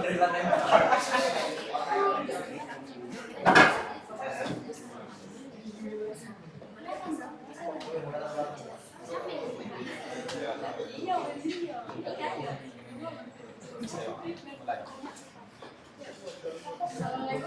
Assalamualaikum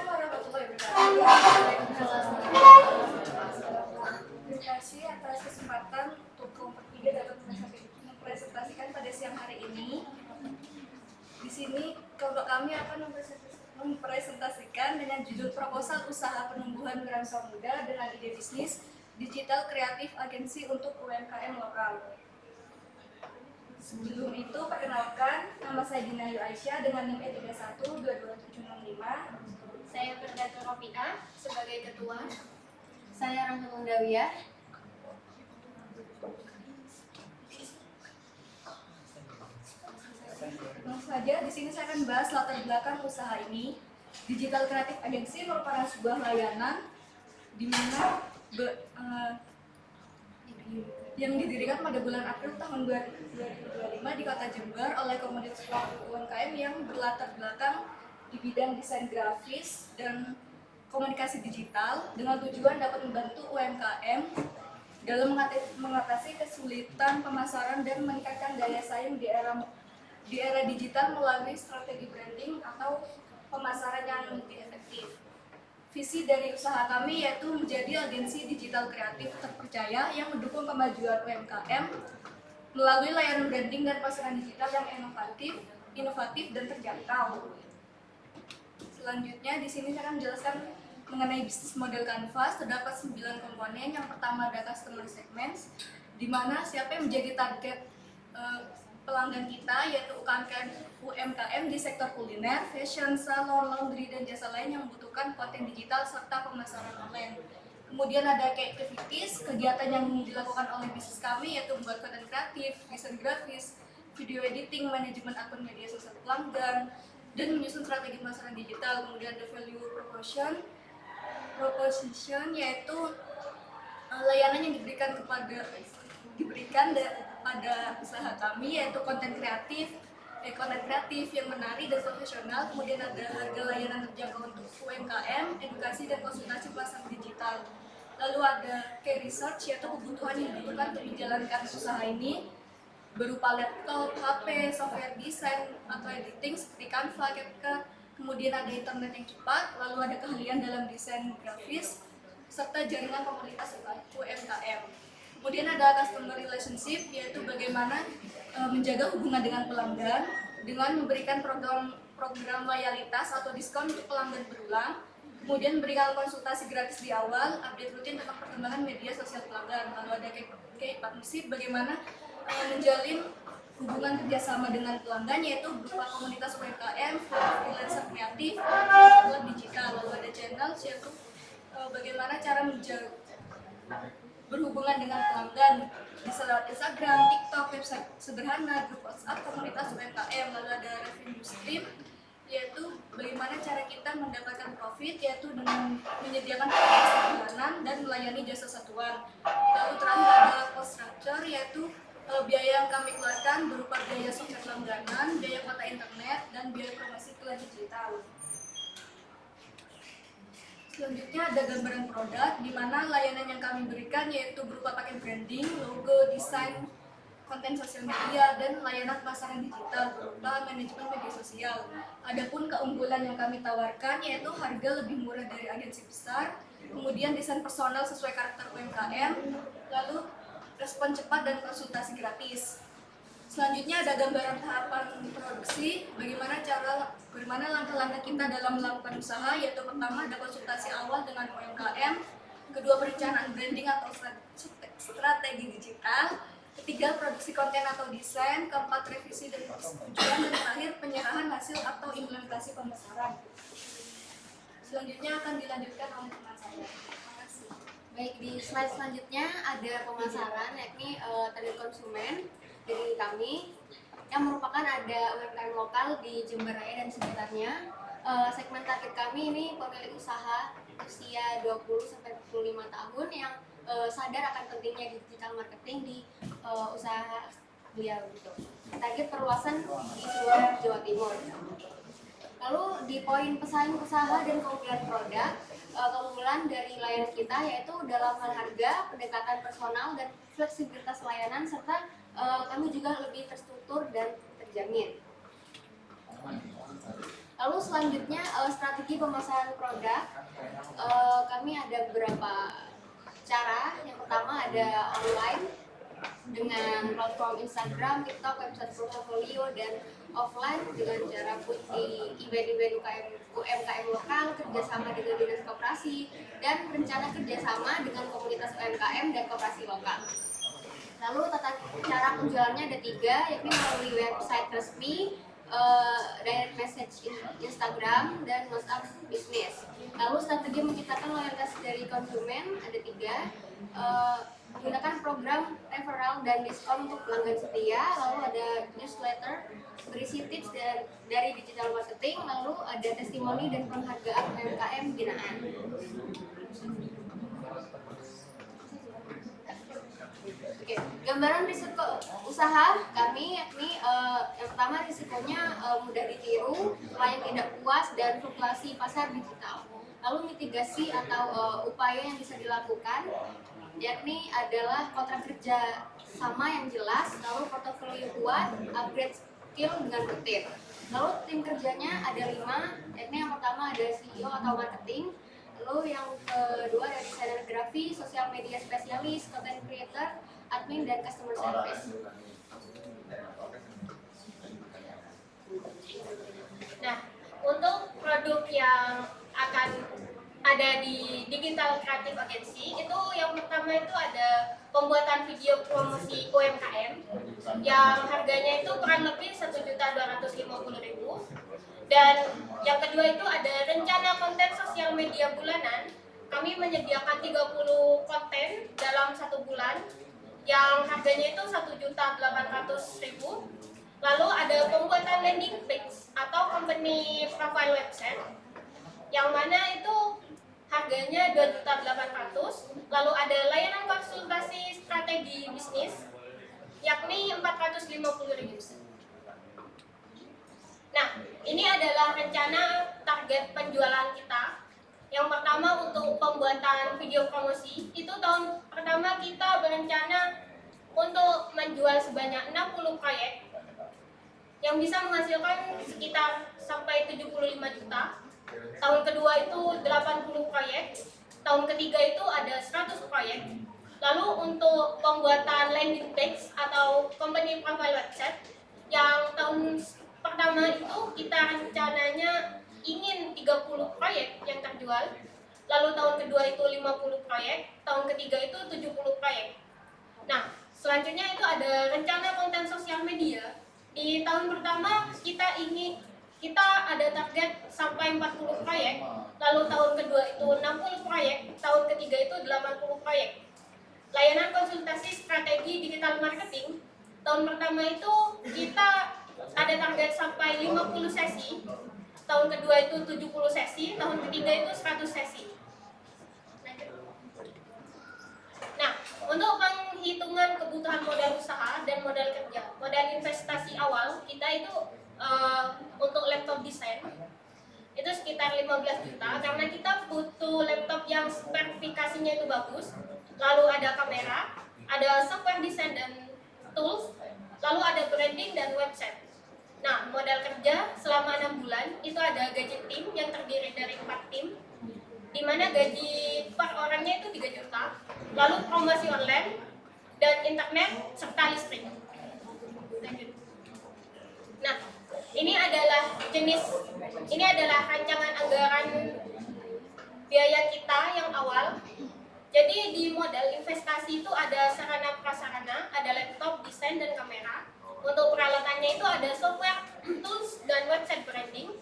warahmatullahi wabarakatuh. Terima kasih atas kesempatan untuk kelompok 3 dapat mempresentasikan pada siang hari ini. Di sini kelompok kami akan mempresentasikan dengan judul proposal usaha penumbuhan wirausaha muda dengan ide bisnis digital kreatif agensi untuk UMKM lokal. Sebelum itu, perkenalkan, nama saya Dina Ayu Aisyah dengan NIM E31-22765. Saya Firdatul Rofiqah sebagai ketua. Saya Rahma Mundawiyah. Langsung saja, di sini saya akan bahas latar belakang usaha ini. Digital Creative Agency merupakan sebuah layanan di mana yang didirikan pada bulan April tahun 2025 di Kota Jember oleh komunitas UMKM yang berlatar belakang di bidang desain grafis dan komunikasi digital dengan tujuan dapat membantu UMKM dalam mengatasi kesulitan pemasaran dan meningkatkan daya saing di era digital melalui strategi branding atau pemasaran yang lebih efektif. Visi dari usaha kami yaitu menjadi agensi digital kreatif terpercaya yang mendukung kemajuan UMKM melalui layanan branding dan pemasaran digital yang inovatif dan terjangkau. Selanjutnya di sini saya akan menjelaskan mengenai bisnis model Canvas. Terdapat 9 komponen. Yang pertama ada customer segments, di mana siapa yang menjadi target pelanggan kita, yaitu UMKM di sektor kuliner, fashion, salon, laundry, dan jasa lain yang membutuhkan konten digital serta pemasaran online. Kemudian ada key activities, kegiatan yang dilakukan oleh bisnis kami yaitu membuat konten kreatif, desain grafis, video editing, manajemen akun media sosial pelanggan, dan menyusun strategi pemasaran digital. Kemudian ada value proposition yaitu layanan yang diberikan pada usaha kami yaitu konten kreatif yang menarik dan profesional. Kemudian ada harga layanan terjangkau untuk UMKM, edukasi dan konsultasi pemasaran digital. Lalu ada key research yaitu kebutuhan yang dibutuhkan untuk menjalankan usaha ini berupa laptop, HP, software desain atau editing seperti Canva, CapCut. Kemudian ada internet yang cepat, lalu ada keahlian dalam desain grafis serta jaringan komunitas UMKM. Kemudian ada customer relationship, yaitu bagaimana menjaga hubungan dengan pelanggan dengan memberikan program loyalitas atau diskon untuk pelanggan berulang. Kemudian berikan konsultasi gratis di awal, update rutin tentang perkembangan media sosial pelanggan. Lalu ada key partnership, bagaimana menjalin hubungan kerjasama dengan pelanggan, yaitu berupa komunitas UMKM, freelancer kreatif, klub digital. Lalu ada channel, yaitu bagaimana cara berhubungan dengan pelanggan bisa lewat Instagram, TikTok, website sederhana, grup WhatsApp, komunitas UMKM. Lalu ada revenue stream, yaitu bagaimana cara kita mendapatkan profit, yaitu dengan menyediakan aplikasi bulanan dan melayani jasa satuan. Lalu terakhir ada cost structure, yaitu biaya yang kami keluarkan berupa biaya software langganan, biaya kuota internet, dan biaya promosi iklan digital. Selanjutnya ada gambaran produk, di mana layanan yang kami berikan yaitu berupa paket branding, logo, desain, konten sosial media, dan layanan pemasaran digital berupa manajemen media sosial. Adapun keunggulan yang kami tawarkan yaitu harga lebih murah dari agensi besar, kemudian desain personal sesuai karakter UMKM, lalu respon cepat dan konsultasi gratis. Selanjutnya ada gambaran tahapan produksi, bagaimana langkah-langkah kita dalam melakukan usaha, yaitu pertama ada konsultasi awal dengan UMKM, kedua perencanaan branding atau strategi digital, ketiga produksi konten atau desain, keempat revisi dan persetujuan, dan terakhir penyerahan hasil atau implementasi pemasaran. Selanjutnya akan dilanjutkan oleh teman saya. Terima kasih. Baik, di slide selanjutnya ada pemasaran, yakni target konsumen dari kami yang merupakan ada UMKM lokal di Jember Raya dan sekitarnya. Segmen target kami ini pemilik usaha usia 20-45 tahun yang sadar akan pentingnya digital marketing di usaha beliau gitu. Target perluasan di seluruh Jawa Timur. di poin pesaing usaha dan keunggulan produk, keunggulan dari layanan kita yaitu dalam hal harga, pendekatan personal, dan fleksibilitas layanan, serta kami juga lebih terstruktur dan terjamin. Lalu selanjutnya strategi pemasaran produk. Kami ada beberapa cara. Yang pertama ada online dengan platform Instagram, TikTok, website portfolio, dan offline dengan cara put di event-event UMKM lokal, kerjasama dengan dinas koperasi, dan rencana kerjasama dengan komunitas UMKM dan koperasi lokal. Lalu tata cara penjualannya ada 3, yakni melalui website resmi, direct message Instagram, dan WhatsApp bisnis. Lalu strategi menciptakan loyalitas dari konsumen ada 3, menggunakan program referral dan diskon untuk pelanggan setia. Lalu ada newsletter berisi tips dari digital marketing. Lalu ada testimoni dan penghargaan UMKM binaan. Oke, gambaran risiko usaha kami yakni yang pertama risikonya mudah ditiru, klien tidak puas, dan fluktuasi pasar digital. Lalu mitigasi atau upaya yang bisa dilakukan yakni adalah kontrak kerja sama yang jelas, lalu portofolio kuat, upgrade skill dengan rutin. Lalu tim kerjanya ada 5, yakni yang pertama ada CEO atau marketing, lalu yang kedua ada desainer grafis, sosial media spesialis, content creator, admin, dan customer service. Nah, untuk produk yang akan ada di Digital Creative Agency itu yang pertama itu ada pembuatan video promosi UMKM yang harganya itu kurang lebih 1.250.000, dan yang kedua itu ada rencana konten sosial media bulanan. Kami menyediakan 30 konten dalam 1 bulan yang harganya itu 1.800.000. Lalu ada pembuatan landing page atau company profile website yang mana itu harganya 2.800.000. Lalu ada layanan konsultasi strategi bisnis yakni 450.000. Nah, ini adalah rencana target penjualan kita. Yang pertama untuk pembuatan video promosi, itu tahun pertama kita berencana untuk menjual sebanyak 60 proyek yang bisa menghasilkan sekitar sampai 75 juta. Tahun kedua itu 80 proyek, tahun ketiga itu ada 100 proyek. Lalu untuk pembuatan landing page atau company profile website, yang tahun pertama itu kita rencananya ingin 30 proyek yang terjual. Lalu tahun kedua itu 50 proyek, tahun ketiga itu 70 proyek. Nah, selanjutnya itu ada rencana konten sosial media. Di tahun pertama kita ada target sampai 40 proyek, lalu tahun kedua itu 60 proyek, tahun ketiga itu 80 proyek. Layanan konsultasi strategi digital marketing, tahun pertama itu kita ada target sampai 50 sesi, tahun kedua itu 70 sesi, tahun ketiga itu 100 sesi. Nah, untuk penghitungan kebutuhan modal usaha dan modal kerja, modal investasi awal kita itu untuk laptop desain itu sekitar 15 juta karena kita butuh laptop yang spesifikasinya itu bagus, lalu ada kamera, ada software desain dan tools, lalu ada branding dan website. Nah, modal kerja selama 6 bulan itu ada gaji tim yang terdiri dari 4 tim, di mana gaji per orangnya itu 3 juta, lalu promosi online dan internet serta listrik. Lanjut. Nah, ini adalah rancangan anggaran biaya kita yang awal. Jadi di modal investasi itu ada sarana prasarana, ada laptop, desain, dan kamera. Untuk peralatannya itu ada software, tools, dan website branding.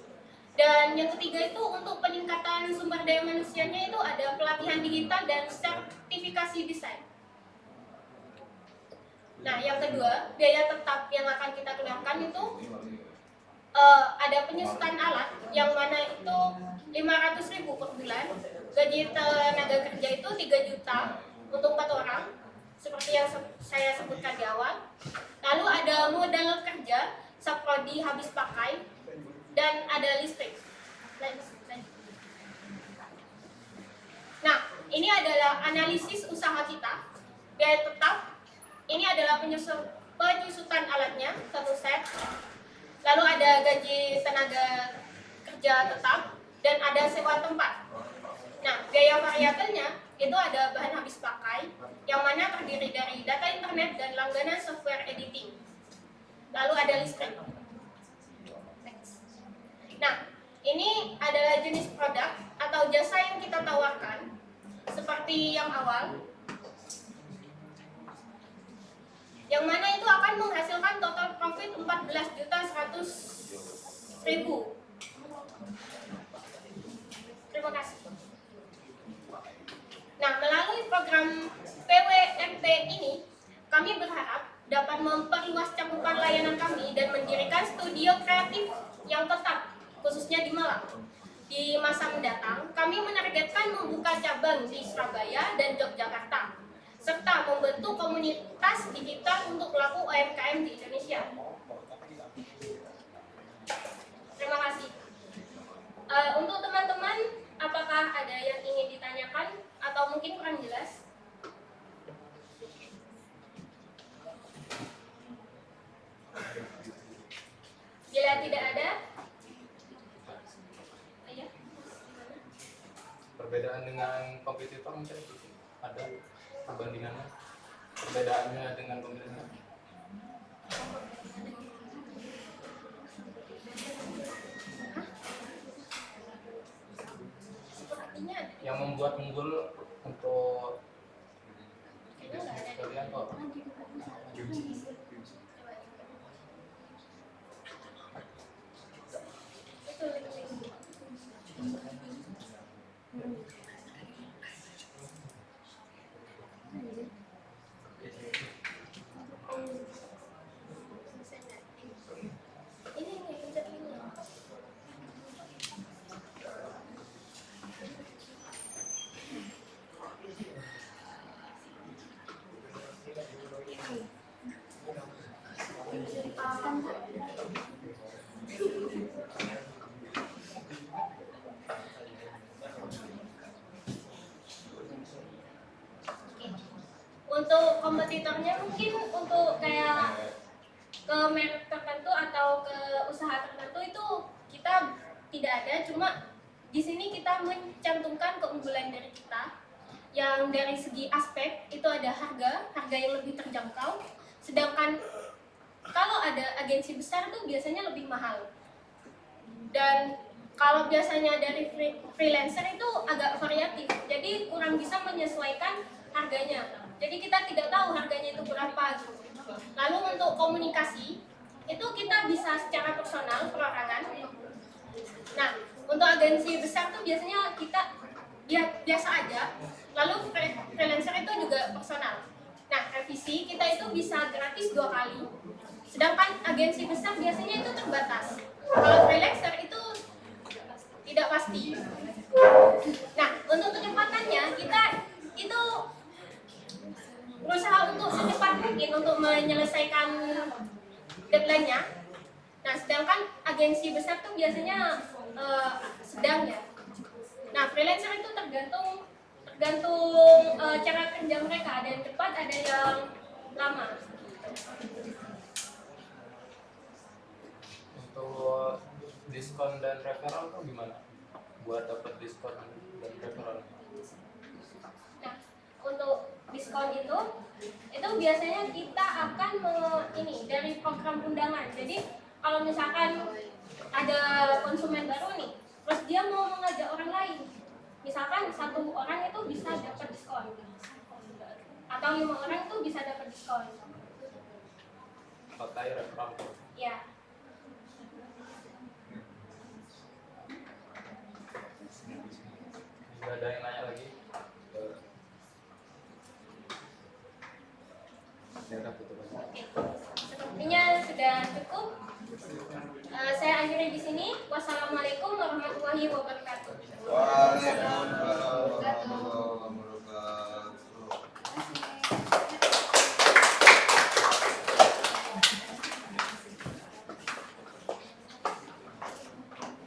Dan yang ketiga itu untuk peningkatan sumber daya manusianya itu ada pelatihan digital dan sertifikasi desain. Nah, yang kedua, biaya tetap yang akan kita keluarkan itu ada penyusutan alat yang mana itu 500.000 per bulan. Gaji tenaga kerja itu 3 juta untuk 4 orang, seperti yang saya sebutkan di awal. Lalu ada modal kerja, saprodi habis pakai, dan ada listrik. Nah, ini adalah analisis usaha kita. Biaya tetap, ini adalah penyusutan alatnya, satu set. Lalu ada gaji tenaga kerja tetap, dan ada sewa tempat. Nah, biaya variabelnya itu ada bahan habis pakai, yang mana terdiri dari data internet dan langganan software editing. Lalu ada listrik. Nah, ini adalah jenis produk atau jasa yang kita tawarkan, seperti yang awal, yang mana itu akan menghasilkan total profit 14.100.000. Terima kasih. Nah, melalui program PWMP ini, kami berharap dapat memperluas cakupan layanan kami dan mendirikan studio kreatif yang tetap, khususnya di Malang. Di masa mendatang, kami menargetkan membuka cabang di Surabaya dan Yogyakarta, serta membentuk komunitas digital untuk pelaku UMKM di Indonesia. Terima kasih. Untuk teman-teman, apakah ada yang ingin ditanyakan atau mungkin kurang jelas? Bila tidak ada, ya. Perbedaan dengan kompetitor mungkin ada perbandingannya, perbedaannya dengan kompetitor. Yang membuat unggul untuk kalian kok? Untuk kompetitornya mungkin untuk kayak ke merek tertentu atau ke usaha tertentu itu kita tidak ada, cuma di sini kita mencantumkan keunggulan dari kita yang dari segi aspek itu ada harga yang lebih terjangkau, sedangkan kalau ada agensi besar itu biasanya lebih mahal, dan kalau biasanya dari freelancer itu agak variatif, jadi kurang bisa menyesuaikan harganya. Jadi kita tidak tahu harganya itu berapa gitu. Lalu untuk komunikasi itu kita bisa secara personal, perorangan. Nah, untuk agensi besar tuh biasanya kita biasa aja. Lalu freelancer itu juga personal. Nah, revisi kita itu bisa gratis 2 kali. Sedangkan agensi besar biasanya itu terbatas. Kalau freelancer itu tidak pasti. Nah, untuk kecepatannya kita itu berusaha untuk secepat mungkin untuk menyelesaikan deadline-nya. Nah, sedangkan agensi besar tuh biasanya sedang ya. Nah, freelancer itu tergantung cara kerja mereka, ada yang cepat, ada yang lama. Untuk diskon dan referral tuh gimana? Buat dapat diskon dan referral? Nah, untuk diskon itu biasanya kita akan dari program undangan. Jadi kalau misalkan ada konsumen baru nih, terus dia mau mengajak orang lain, misalkan 1 orang itu bisa dapat diskon, atau 5 orang itu bisa dapat diskon. Pakai referral? Ya. Tidak ada yang nanya lagi? Sepertinya sudah cukup. Saya akhiri di sini. Wassalamualaikum warahmatullahi wabarakatuh. Waalaikumsalam.